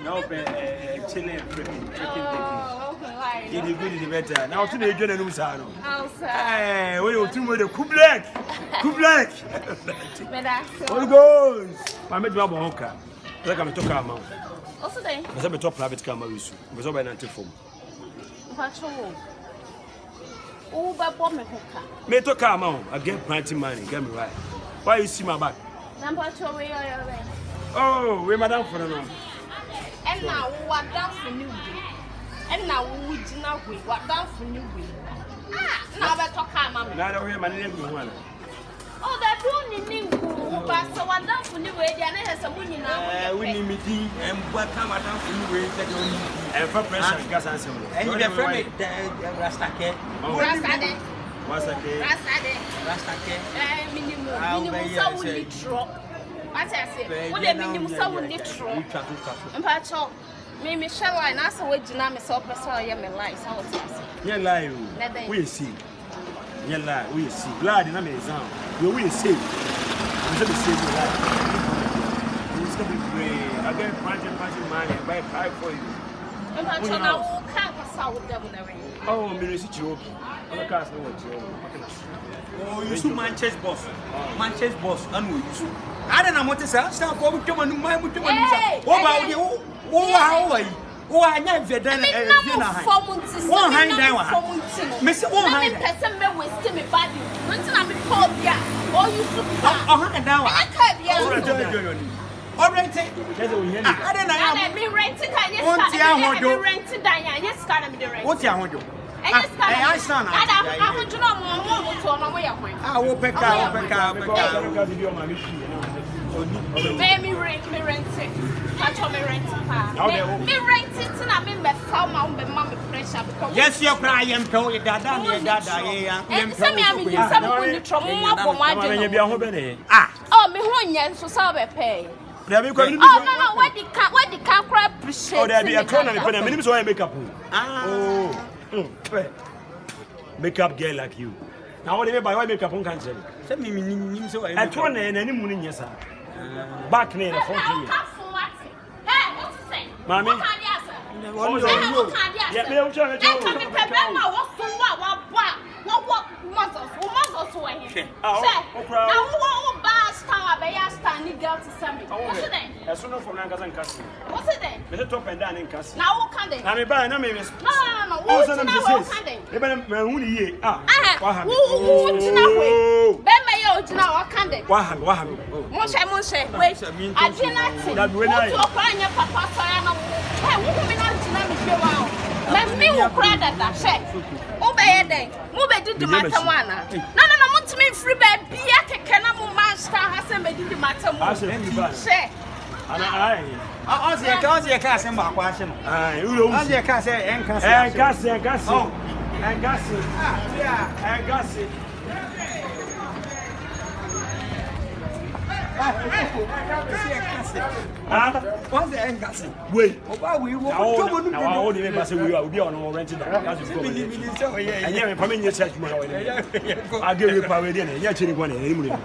No, chilling, freaking it is good, it better. Now, today, you're going to know. Hey, we will do the Kublek. Kublek. What goes? I met Bob Honka. Like I'm talking about. Also, then, I said, top private camera with you. Was over 94. Oh, but Bob Honka. Me to come out. I get plenty money. Get me right. Why you see my back? Number 2 way. Oh, we madam for now. And now, what down for new way? And now, we do not wait. What down for new way? Ah, now I talk, Mamma. Now, we have my name. Oh, that don't need but so what down for new way? And has some money now. We need meeting and what come down for new way. And for pressure, gas answer. And you have from it, Rastake. Rastake. Minimum, so we drop. As I say, what they mean, so we need to and patch up. Maybe shall I not so wait to know myself, so I am a lie. Yeah, lie, we see. Yeah, lie, we see. Glad in a maison. You will see. I'm going to say, it's going to be great. I get punching money and buy pie for you. And I now can't pass out with them. Oh, Minister Choke. I'm a cast no one. Oh, you see Manchester boss. Manchester boss, and we use. I don't know what to say. Stop for me, come on, my what about you? Oh, how are you? Oh, I never done it. One hand down. Miss one hand. Person may waste me body. Until I'm in phobia. Oh, you should hand down. I can't. All right, I don't know. Let me rent it. I rent it. Yes, can I be the rent? What's your home? I stand. I want to know more. I will pick up. Me rent it. I told me rent it. Me rent it and I mean, but how my mom pressure because. Yes, you're crying. Tell you that. And some me, I mean, you some of the trouble. Oh, me one year so sorry pay. Oh no, what the car crab appreciate. Oh, there be a corner and minimum so I make up. Oh, makeup girl like you. Now what do you buy? Why makeup on cancer? Send me so I told her any morning, yes, sir. Back near the 40 years. Hey, what's the thing? Mammy, what's it then? Let's top and down in Cassie. Now, what can they? I'm a bad name. No. What can they? What's the end? Wait, we will now all the members we will be on our renting. And yeah, I'm in your church. I'll give you power again. You're chilling one anymore.